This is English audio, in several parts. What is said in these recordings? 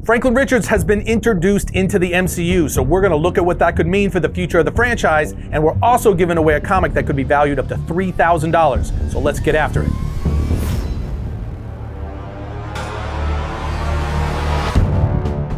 Franklin Richards has been introduced into the MCU, so we're going to look at what that could mean for the future of the franchise, and we're also giving away a comic that could be valued up to $3,000. So let's get after it.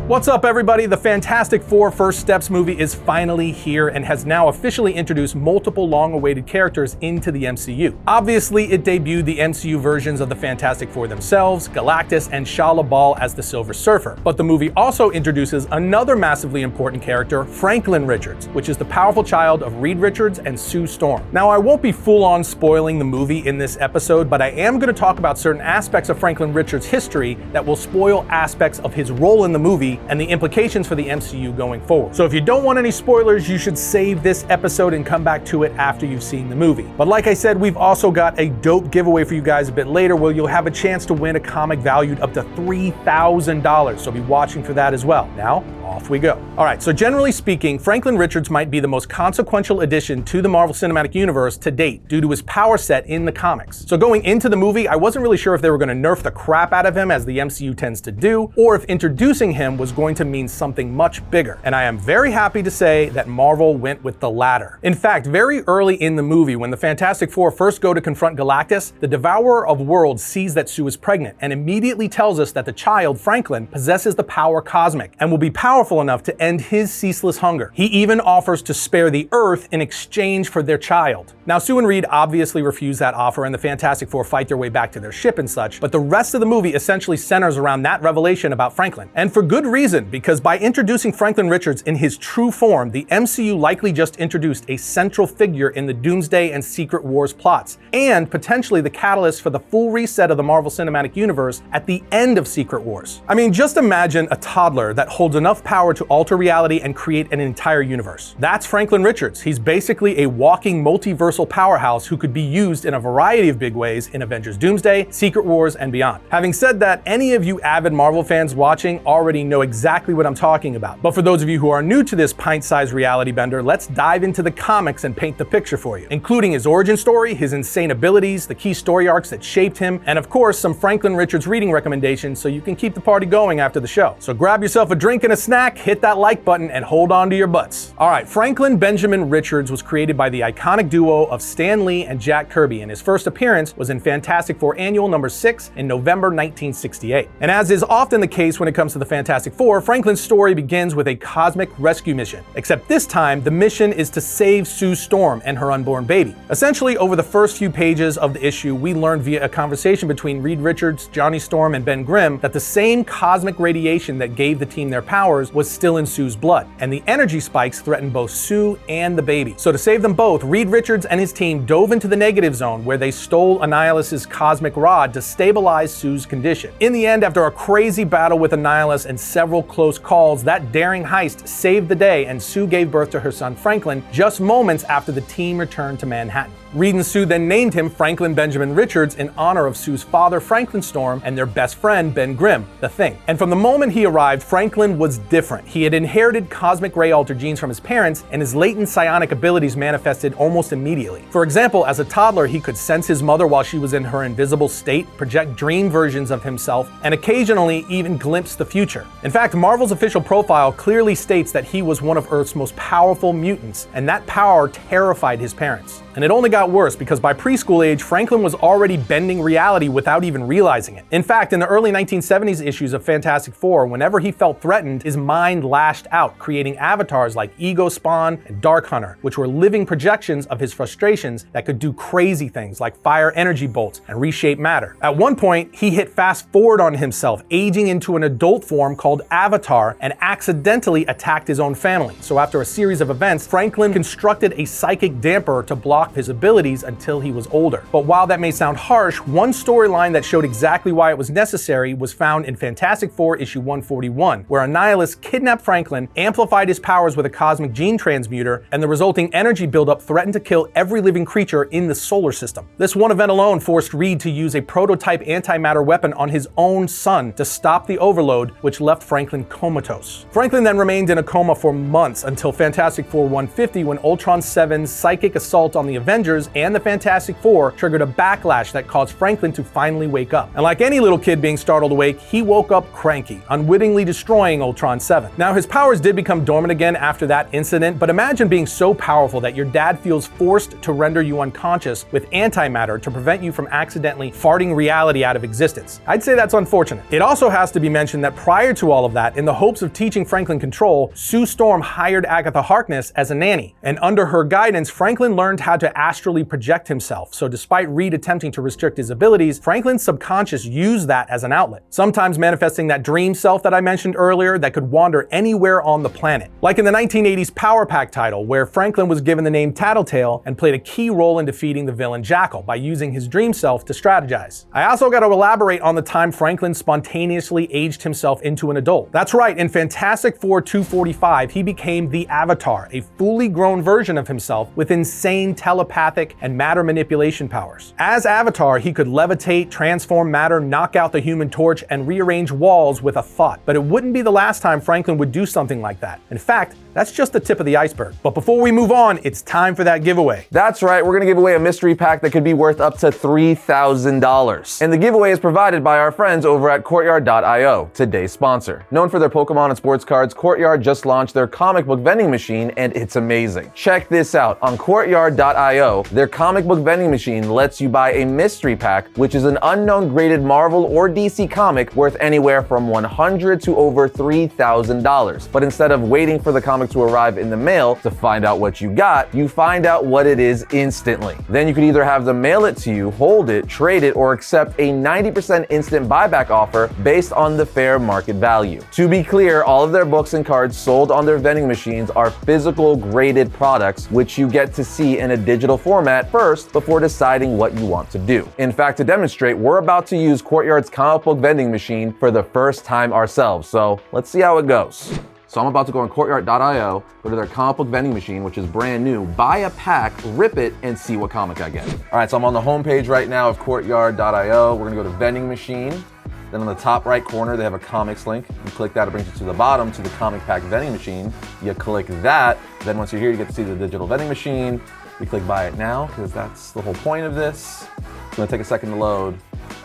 What's up, everybody? The Fantastic Four First Steps movie is finally here and has now officially introduced multiple long-awaited characters into the MCU. Obviously, it debuted the MCU versions of the Fantastic Four themselves, Galactus and Shia LaBeouf as the Silver Surfer. But the movie also introduces another massively important character, Franklin Richards, which is the powerful child of Reed Richards and Sue Storm. Now, I won't be full-on spoiling the movie in this episode, but I am going to talk about certain aspects of Franklin Richards' history that will spoil aspects of his role in the movie and the implications for the MCU going forward. So if you don't want any spoilers, you should save this episode and come back to it after you've seen the movie. But like I said, we've also got a dope giveaway for you guys a bit later where you'll have a chance to win a comic valued up to $3,000. So be watching for that as well. Now, off we go. All right, so generally speaking, Franklin Richards might be the most consequential addition to the Marvel Cinematic Universe to date due to his power set in the comics. So going into the movie, I wasn't really sure if they were going to nerf the crap out of him as the MCU tends to do, or if introducing him was going to mean something much bigger. And I am very happy to say that Marvel went with the latter. In fact, very early in the movie, when the Fantastic Four first go to confront Galactus, the Devourer of Worlds sees that Sue is pregnant and immediately tells us that the child, Franklin, possesses the power cosmic and will be powerful enough to end his ceaseless hunger. He even offers to spare the Earth in exchange for their child. Now, Sue and Reed obviously refuse that offer and the Fantastic Four fight their way back to their ship and such, but the rest of the movie essentially centers around that revelation about Franklin. And for good reason, because by introducing Franklin Richards in his true form, the MCU likely just introduced a central figure in the Doomsday and Secret Wars plots, and potentially the catalyst for the full reset of the Marvel Cinematic Universe at the end of Secret Wars. I mean, just imagine a toddler that holds enough power to alter reality and create an entire universe. That's Franklin Richards. He's basically a walking multiversal powerhouse who could be used in a variety of big ways in Avengers Doomsday, Secret Wars, and beyond. Having said that, any of you avid Marvel fans watching already know exactly what I'm talking about. But for those of you who are new to this pint-sized reality bender, let's dive into the comics and paint the picture for you, including his origin story, his insane abilities, the key story arcs that shaped him, and of course, some Franklin Richards reading recommendations so you can keep the party going after the show. So grab yourself a drink and a snack, hit that like button, and hold on to your butts. All right, Franklin Benjamin Richards was created by the iconic duo of Stan Lee and Jack Kirby, and his first appearance was in Fantastic Four Annual number 6 in November 1968. And as is often the case when it comes to the Fantastic Four, Franklin's story begins with a cosmic rescue mission, except this time the mission is to save Sue Storm and her unborn baby. Essentially, over the first few pages of the issue, we learned via a conversation between Reed Richards, Johnny Storm, and Ben Grimm that the same cosmic radiation that gave the team their powers was still in Sue's blood, and the energy spikes threatened both Sue and the baby. So to save them both, Reed Richards and his team dove into the negative zone where they stole Annihilus's cosmic rod to stabilize Sue's condition. In the end, after a crazy battle with Annihilus and several close calls, that daring heist saved the day and Sue gave birth to her son Franklin just moments after the team returned to Manhattan. Reed and Sue then named him Franklin Benjamin Richards in honor of Sue's father, Franklin Storm, and their best friend, Ben Grimm, the Thing. And from the moment he arrived, Franklin was different. He had inherited cosmic ray altered genes from his parents, and his latent psionic abilities manifested almost immediately. For example, as a toddler, he could sense his mother while she was in her invisible state, project dream versions of himself, and occasionally even glimpse the future. In fact, Marvel's official profile clearly states that he was one of Earth's most powerful mutants, and that power terrified his parents. And it only got worse because by preschool age, Franklin was already bending reality without even realizing it. In fact, in the early 1970s issues of Fantastic Four, whenever he felt threatened, his mind lashed out, creating avatars like Ego Spawn and Dark Hunter, which were living projections of his frustrations that could do crazy things like fire energy bolts and reshape matter. At one point, he hit fast forward on himself, aging into an adult form called Avatar, and accidentally attacked his own family. So after a series of events, Franklin constructed a psychic damper to block his abilities until he was older. But while that may sound harsh, one storyline that showed exactly why it was necessary was found in Fantastic Four issue 141, where Annihilus kidnapped Franklin, amplified his powers with a cosmic gene transmuter, and the resulting energy buildup threatened to kill every living creature in the solar system. This one event alone forced Reed to use a prototype antimatter weapon on his own son to stop the overload, which left Franklin comatose. Franklin then remained in a coma for months until Fantastic Four 150, when Ultron 7's psychic assault on the Avengers Avengers and the Fantastic Four triggered a backlash that caused Franklin to finally wake up. And like any little kid being startled awake, he woke up cranky, unwittingly destroying Ultron 7. Now, his powers did become dormant again after that incident, but imagine being so powerful that your dad feels forced to render you unconscious with antimatter to prevent you from accidentally farting reality out of existence. I'd say that's unfortunate. It also has to be mentioned that prior to all of that, in the hopes of teaching Franklin control, Sue Storm hired Agatha Harkness as a nanny, and under her guidance, Franklin learned how to astrally project himself. So despite Reed attempting to restrict his abilities, Franklin's subconscious used that as an outlet, sometimes manifesting that dream self that I mentioned earlier that could wander anywhere on the planet. Like in the 1980s Power Pack title, where Franklin was given the name Tattletale and played a key role in defeating the villain Jackal by using his dream self to strategize. I also got to elaborate on the time Franklin spontaneously aged himself into an adult. That's right, in Fantastic Four 245, he became the Avatar, a fully grown version of himself with insane telepathic and matter manipulation powers. As Avatar, he could levitate, transform matter, knock out the Human Torch, and rearrange walls with a thought. But it wouldn't be the last time Franklin would do something like that. In fact, that's just the tip of the iceberg. But before we move on, it's time for that giveaway. That's right, we're gonna give away a mystery pack that could be worth up to $3,000. And the giveaway is provided by our friends over at Courtyard.io, today's sponsor. Known for their Pokemon and sports cards, Courtyard just launched their comic book vending machine, and it's amazing. Check this out. On Courtyard.io, their comic book vending machine lets you buy a mystery pack, which is an unknown graded Marvel or DC comic worth anywhere from $100 to over $3,000. But instead of waiting for the comic to arrive in the mail to find out what you got, you find out what it is instantly. Then you could either have them mail it to you, hold it, trade it, or accept a 90% instant buyback offer based on the fair market value. To be clear, all of their books and cards sold on their vending machines are physical graded products, which you get to see in a digital format first before deciding what you want to do. In fact, to demonstrate, we're about to use Courtyard's comic book vending machine for the first time ourselves, so let's see how it goes. So I'm about to go on Courtyard.io, go to their comic book vending machine, which is brand new, buy a pack, rip it, and see what comic I get. All right, so I'm on the homepage right now of Courtyard.io. We're gonna go to vending machine. Then on the top right corner, they have a comics link. You click that, it brings you to the bottom to the comic pack vending machine. You click that. Then once you're here, you get to see the digital vending machine. We click buy it now, because that's the whole point of this. It's gonna take a second to load,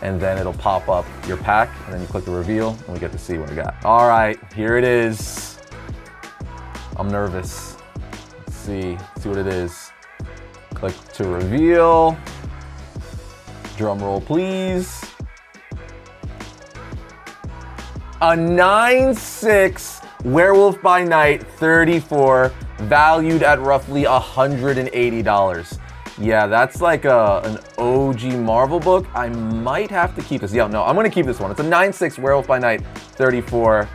and then it'll pop up your pack, and then you click the reveal, and we get to see what we got. All right, here it is. I'm nervous. Let's see what it is. Click to reveal. Drum roll, please. A 9/6 Werewolf by Night 34, valued at roughly $180. Yeah, that's like an OG Marvel book. I might have to keep this. Yeah, no, I'm gonna keep this one. It's a 9/6 Werewolf by Night 34.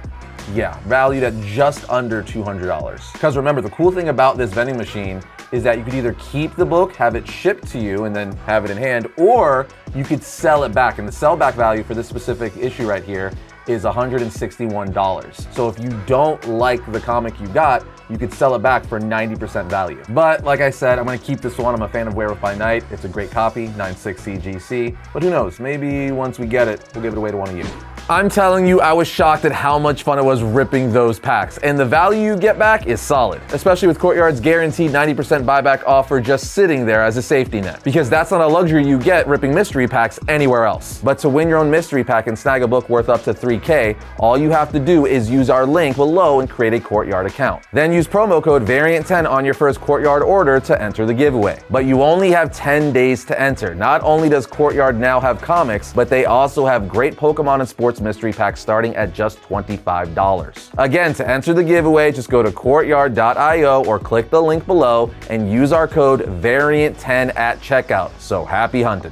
Yeah, valued at just under $200. Because remember, the cool thing about this vending machine is that you could either keep the book, have it shipped to you, and then have it in hand, or you could sell it back. And the sell back value for this specific issue right here is $161. So if you don't like the comic you got, you could sell it back for 90% value. But like I said, I'm gonna keep this one. I'm a fan of Werewolf by Night. It's a great copy, 9/6 CGC. But who knows, maybe once we get it, we'll give it away to one of you. I'm telling you, I was shocked at how much fun it was ripping those packs, and the value you get back is solid, especially with Courtyard's guaranteed 90% buyback offer just sitting there as a safety net, because that's not a luxury you get ripping mystery packs anywhere else. But to win your own mystery pack and snag a book worth up to $3K, all you have to do is use our link below and create a Courtyard account. Then use promo code VARIANT10 on your first Courtyard order to enter the giveaway. But you only have 10 days to enter. Not only does Courtyard now have comics, but they also have great Pokemon and sports mystery packs starting at just $25. Again, to enter the giveaway, just go to Courtyard.io or click the link below and use our code VARIANT10 at checkout. So happy hunting.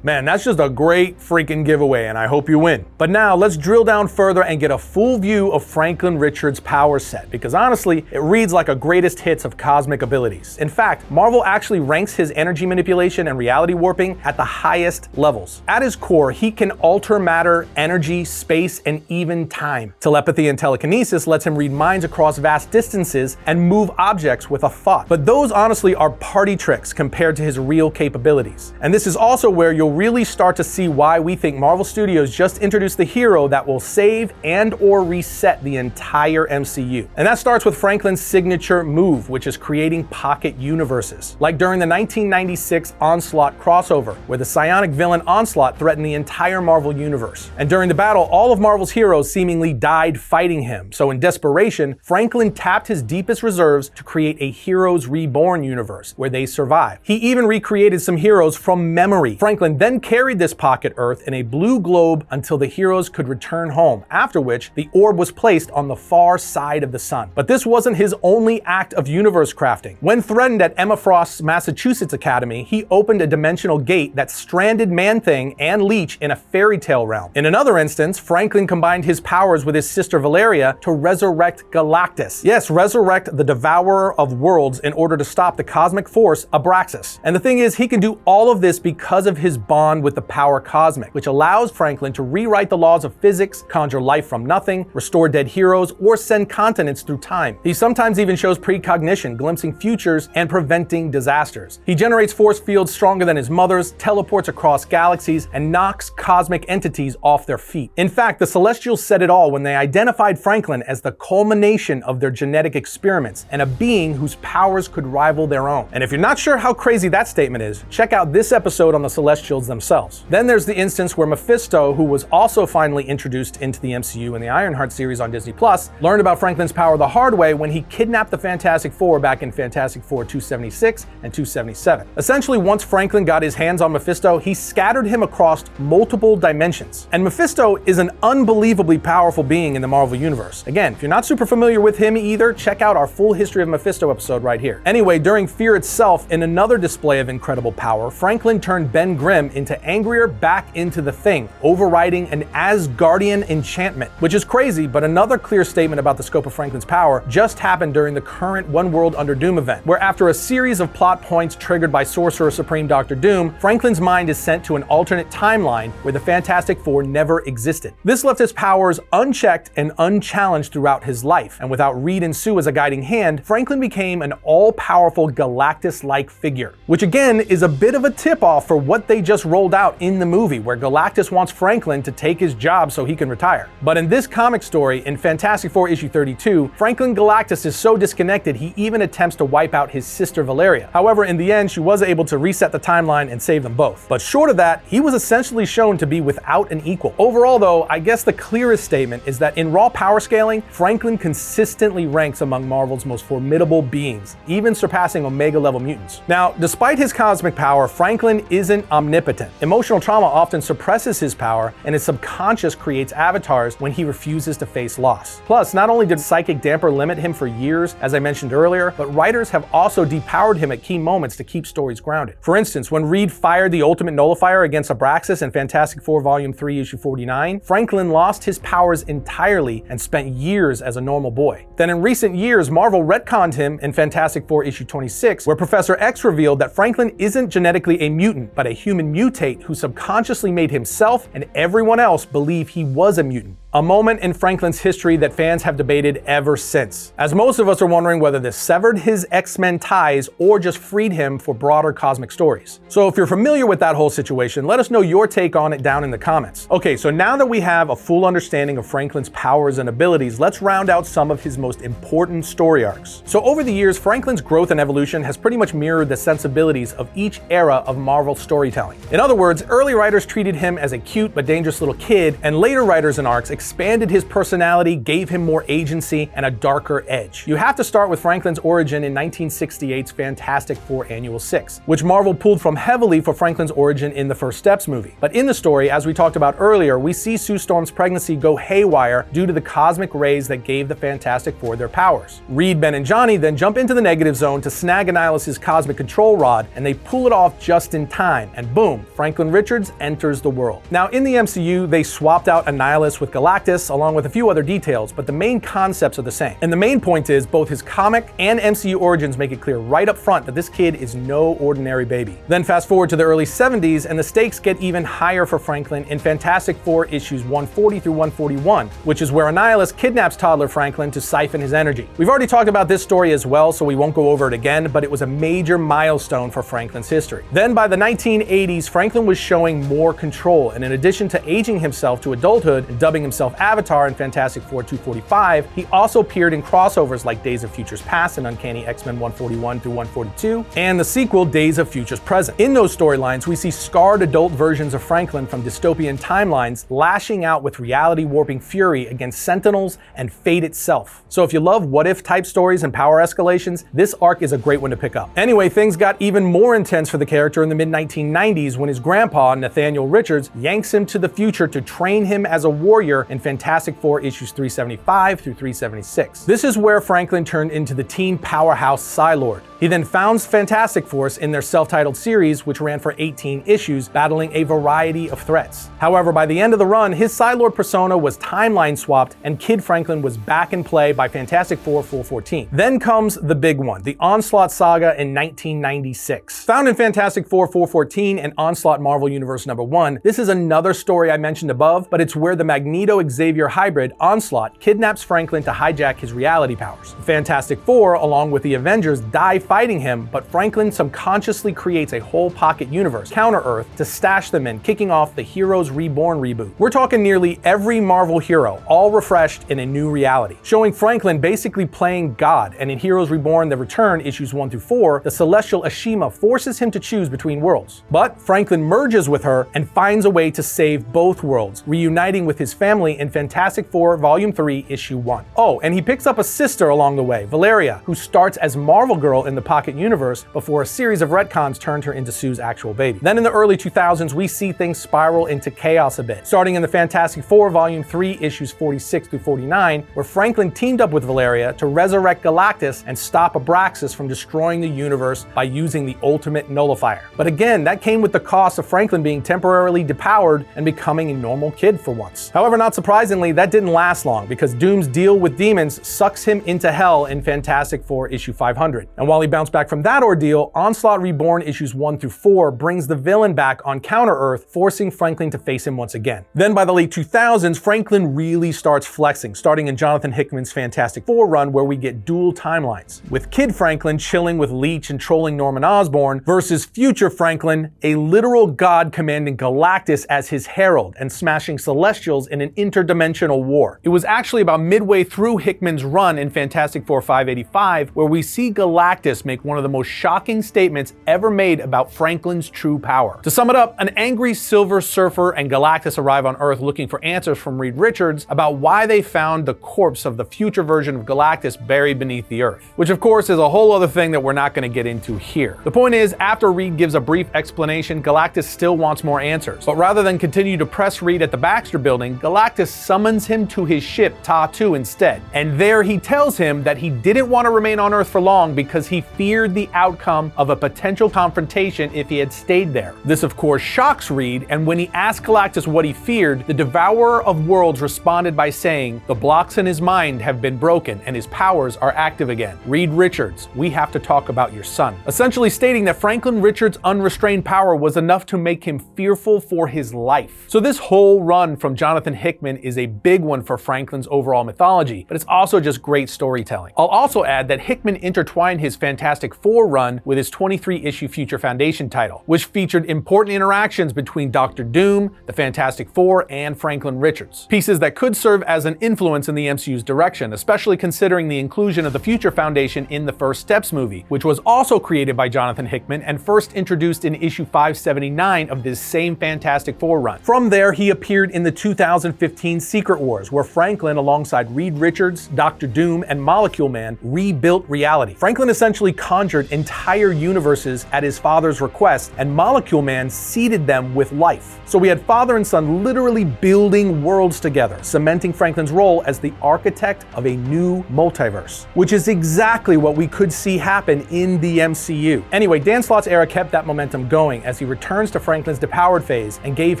Man, that's just a great freaking giveaway, and I hope you win. But now let's drill down further and get a full view of Franklin Richards' power set, because honestly, it reads like a greatest hits of cosmic abilities. In fact, Marvel actually ranks his energy manipulation and reality warping at the highest levels. At his core, he can alter matter, energy, space, and even time. Telepathy and telekinesis lets him read minds across vast distances and move objects with a thought. But those honestly are party tricks compared to his real capabilities. And this is also where you'll really start to see why we think Marvel Studios just introduced the hero that will save and/or reset the entire MCU. And that starts with Franklin's signature move, which is creating pocket universes. Like during the 1996 Onslaught crossover, where the psionic villain Onslaught threatened the entire Marvel universe. And during the battle, all of Marvel's heroes seemingly died fighting him. So in desperation, Franklin tapped his deepest reserves to create a Heroes Reborn universe, where they survived. He even recreated some heroes from memory. Franklin then carried this pocket Earth in a blue globe until the heroes could return home, after which the orb was placed on the far side of the sun. But this wasn't his only act of universe crafting. When threatened at Emma Frost's Massachusetts Academy, he opened a dimensional gate that stranded Man-Thing and Leech in a fairy tale realm. In another instance, Franklin combined his powers with his sister Valeria to resurrect Galactus. Yes, resurrect the Devourer of Worlds in order to stop the cosmic force Abraxas. And the thing is, he can do all of this because of his bond with the power cosmic, which allows Franklin to rewrite the laws of physics, conjure life from nothing, restore dead heroes, or send continents through time. He sometimes even shows precognition, glimpsing futures and preventing disasters. He generates force fields stronger than his mother's, teleports across galaxies, and knocks cosmic entities off their feet. In fact, the Celestials said it all when they identified Franklin as the culmination of their genetic experiments and a being whose powers could rival their own. And if you're not sure how crazy that statement is, check out this episode on the Celestials themselves. Then there's the instance where Mephisto, who was also finally introduced into the MCU in the Ironheart series on Disney+, learned about Franklin's power the hard way when he kidnapped the Fantastic Four back in Fantastic Four 276 and 277. Essentially, once Franklin got his hands on Mephisto, he scattered him across multiple dimensions. And Mephisto is an unbelievably powerful being in the Marvel Universe. Again, if you're not super familiar with him either, check out our full History of Mephisto episode right here. Anyway, during Fear itself, in another display of incredible power, Franklin turned Ben Grimm into Angrier back into the Thing, overriding an Asgardian enchantment. Which is crazy, but another clear statement about the scope of Franklin's power just happened during the current One World Under Doom event, where after a series of plot points triggered by Sorcerer Supreme Dr. Doom, Franklin's mind is sent to an alternate timeline where the Fantastic Four never existed. This left his powers unchecked and unchallenged throughout his life, and without Reed and Sue as a guiding hand, Franklin became an all-powerful Galactus-like figure, which again is a bit of a tip-off for what they just rolled out in the movie, where Galactus wants Franklin to take his job so he can retire. But in this comic story, in Fantastic Four issue 32, Franklin Galactus is so disconnected he even attempts to wipe out his sister Valeria. However, in the end, she was able to reset the timeline and save them both. But short of that, he was essentially shown to be without an equal. Overall though, I guess the clearest statement is that in raw power scaling, Franklin consistently ranks among Marvel's most formidable beings, even surpassing Omega-level mutants. Now, despite his cosmic power, Franklin isn't omnipotent. Emotional trauma often suppresses his power, and his subconscious creates avatars when he refuses to face loss. Plus, not only did psychic damper limit him for years, as I mentioned earlier, but writers have also depowered him at key moments to keep stories grounded. For instance, when Reed fired the ultimate nullifier against Abraxas in Fantastic Four Volume 3, Issue 49, Franklin lost his powers entirely and spent years as a normal boy. Then in recent years, Marvel retconned him in Fantastic Four Issue 26, where Professor X revealed that Franklin isn't genetically a mutant, but a human mutate who subconsciously made himself and everyone else believe he was a mutant. A moment in Franklin's history that fans have debated ever since, as most of us are wondering whether this severed his X-Men ties or just freed him for broader cosmic stories. So if you're familiar with that whole situation, let us know your take on it down in the comments. Okay, so now that we have a full understanding of Franklin's powers and abilities, let's round out some of his most important story arcs. So over the years, Franklin's growth and evolution has pretty much mirrored the sensibilities of each era of Marvel storytelling. In other words, early writers treated him as a cute but dangerous little kid, and later writers and arcs expanded his personality, gave him more agency, and a darker edge. You have to start with Franklin's origin in 1968's Fantastic Four Annual 6, which Marvel pulled from heavily for Franklin's origin in the First Steps movie. But in the story, as we talked about earlier, we see Sue Storm's pregnancy go haywire due to the cosmic rays that gave the Fantastic Four their powers. Reed, Ben, and Johnny then jump into the negative zone to snag Annihilus' cosmic control rod, and they pull it off just in time, and boom, Franklin Richards enters the world. Now in the MCU, they swapped out Annihilus with Galactus Galactus, along with a few other details, but the main concepts are the same. And the main point is both his comic and MCU origins make it clear right up front that this kid is no ordinary baby. Then fast forward to the early 70s, and the stakes get even higher for Franklin in Fantastic Four issues 140 through 141, which is where Annihilus kidnaps toddler Franklin to siphon his energy. We've already talked about this story as well, so we won't go over it again, but it was a major milestone for Franklin's history. Then by the 1980s, Franklin was showing more control, and in addition to aging himself to adulthood and dubbing himself Avatar in Fantastic Four 245, he also appeared in crossovers like Days of Futures Past and Uncanny X-Men 141 through 142, and the sequel Days of Futures Present. In those storylines, we see scarred adult versions of Franklin from dystopian timelines lashing out with reality-warping fury against Sentinels and fate itself. So if you love what-if type stories and power escalations, this arc is a great one to pick up. Anyway, things got even more intense for the character in the mid-1990s when his grandpa, Nathaniel Richards, yanks him to the future to train him as a warrior in Fantastic Four issues 375 through 376. This is where Franklin turned into the teen powerhouse Psylord. He then founds Fantastic Force in their self-titled series, which ran for 18 issues, battling a variety of threats. However, by the end of the run, his Psylord persona was timeline swapped, and Kid Franklin was back in play by Fantastic Four 414. Then comes the big one, the Onslaught Saga in 1996. Found in Fantastic Four 414 and Onslaught Marvel Universe #1, this is another story I mentioned above, but it's where the Magneto-Xavier hybrid, Onslaught, kidnaps Franklin to hijack his reality powers. The Fantastic Four, along with the Avengers, die fighting him, but Franklin subconsciously creates a whole pocket universe, Counter-Earth, to stash them in, kicking off the Heroes Reborn reboot. We're talking nearly every Marvel hero, all refreshed in a new reality, showing Franklin basically playing God, and in Heroes Reborn The Return, issues 1 through 4, the celestial Ashima forces him to choose between worlds. But Franklin merges with her and finds a way to save both worlds, reuniting with his family in Fantastic Four Volume 3, Issue 1. Oh, and he picks up a sister along the way, Valeria, who starts as Marvel Girl in the Pocket Universe before a series of retcons turned her into Sue's actual baby. Then in the early 2000s, we see things spiral into chaos a bit, starting in the Fantastic Four Volume 3, issues 46 through 49, where Franklin teamed up with Valeria to resurrect Galactus and stop Abraxas from destroying the universe by using the ultimate nullifier. But again, that came with the cost of Franklin being temporarily depowered and becoming a normal kid for once. However, not surprisingly, that didn't last long, because Doom's deal with demons sucks him into hell in Fantastic Four issue 500. And while he bounced back from that ordeal, Onslaught Reborn issues 1 through 4 brings the villain back on Counter-Earth, forcing Franklin to face him once again. Then by the late 2000s, Franklin really starts flexing, starting in Jonathan Hickman's Fantastic Four run, where we get dual timelines, with Kid Franklin chilling with Leech and trolling Norman Osborn, versus future Franklin, a literal god commanding Galactus as his herald and smashing Celestials in an interdimensional war. It was actually about midway through Hickman's run in Fantastic Four 585 where we see Galactus make one of the most shocking statements ever made about Franklin's true power. To sum it up, an angry Silver Surfer and Galactus arrive on Earth looking for answers from Reed Richards about why they found the corpse of the future version of Galactus buried beneath the Earth, which of course is a whole other thing that we're not going to get into here. The point is, after Reed gives a brief explanation, Galactus still wants more answers, but rather than continue to press Reed at the Baxter Building, Galactus summons him to his ship Ta-2 instead, and there he tells him that he didn't want to remain on Earth for long because he feared the outcome of a potential confrontation if he had stayed there. This of course shocks Reed, and when he asked Galactus what he feared, the Devourer of Worlds responded by saying, "The blocks in his mind have been broken and his powers are active again. Reed Richards, we have to talk about your son." Essentially stating that Franklin Richards' unrestrained power was enough to make him fearful for his life. So this whole run from Jonathan Hickman is a big one for Franklin's overall mythology, but it's also just great storytelling. I'll also add that Hickman intertwined his Fantastic Four run with his 23-issue Future Foundation title, which featured important interactions between Dr. Doom, the Fantastic Four, and Franklin Richards. Pieces that could serve as an influence in the MCU's direction, especially considering the inclusion of the Future Foundation in the First Steps movie, which was also created by Jonathan Hickman and first introduced in issue 579 of this same Fantastic Four run. From there, he appeared in the 2015 Secret Wars, where Franklin, alongside Reed Richards, Dr. Doom, and Molecule Man, rebuilt reality. Franklin essentially conjured entire universes at his father's request, and Molecule Man seeded them with life. So we had father and son literally building worlds together, cementing Franklin's role as the architect of a new multiverse, which is exactly what we could see happen in the MCU. Anyway, Dan Slott's era kept that momentum going as he returns to Franklin's depowered phase and gave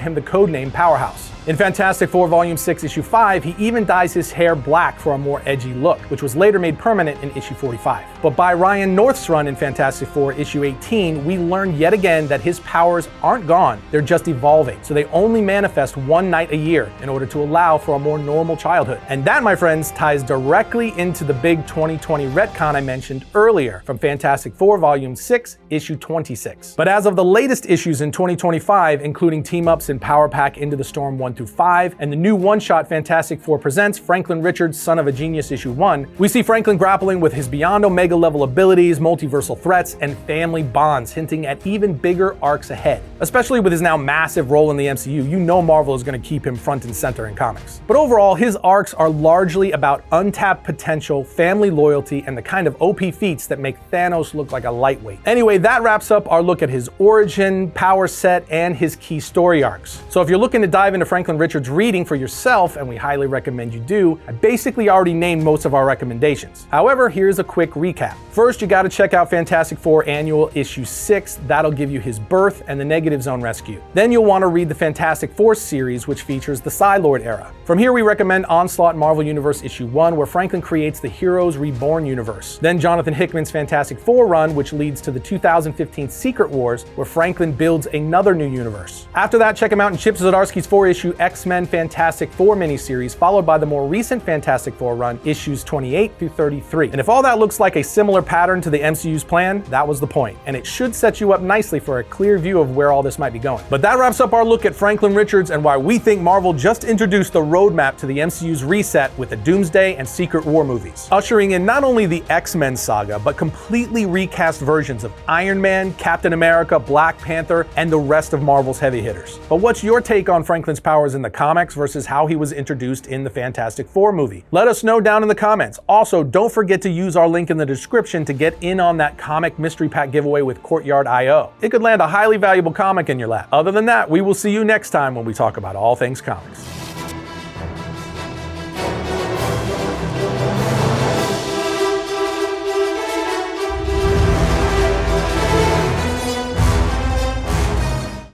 him the codename Powerhouse. In Fantastic Four Volume 6, Issue 5, he even dyes his hair black for a more edgy look, which was later made permanent in Issue 45. But by Ryan North's run in Fantastic Four Issue 18, we learn yet again that his powers aren't gone, they're just evolving, so they only manifest one night a year in order to allow for a more normal childhood. And that, my friends, ties directly into the big 2020 retcon I mentioned earlier from Fantastic Four Volume 6, Issue 26. But as of the latest issues in 2025, including team-ups in Power Pack Into the Storm 1 through 5, and the new one-shot Fantastic Four Presents Franklin Richards, Son of a Genius Issue 1, we see Franklin grappling with his beyond Omega level abilities, multiversal threats, and family bonds, hinting at even bigger arcs ahead. Especially with his now massive role in the MCU, you know Marvel is going to keep him front and center in comics. But overall, his arcs are largely about untapped potential, family loyalty, and the kind of OP feats that make Thanos look like a lightweight. Anyway, that wraps up our look at his origin, power set, and his key story arcs. So if you're looking to dive into Franklin Richards' reading for yourself, and we highly recommend you do, I basically already named most of our recommendations. However, here's a quick recap. First, you gotta check out Fantastic Four Annual Issue 6. That'll give you his birth and the Negative Zone rescue. Then you'll want to read the Fantastic Four series, which features the Psy-Lord era. From here, we recommend Onslaught Marvel Universe Issue 1, where Franklin creates the Heroes Reborn universe. Then Jonathan Hickman's Fantastic Four run, which leads to the 2015 Secret Wars, where Franklin builds another new universe. After that, check him out in Chip Zdarsky's 4-issue X-Men Fantastic Four miniseries, followed by the more recent Fantastic Four run, issues 28 through 33. And if all that looks like a similar pattern to the MCU's plan, that was the point, and it should set you up nicely for a clear view of where all this might be going. But that wraps up our look at Franklin Richards and why we think Marvel just introduced the roadmap to the MCU's reset with the Doomsday and Secret War movies, ushering in not only the X-Men saga, but completely recast versions of Iron Man, Captain America, Black Panther, and the rest of Marvel's heavy hitters. But what's your take on Franklin's powers in the comics versus how he was introduced in the Fantastic Four movie? Let us know down in the comments. Also, don't forget to use our link in the description to get in on that comic mystery pack giveaway with Courtyard.io. It could land a highly valuable comic in your lap. Other than that, we will see you next time when we talk about all things comics.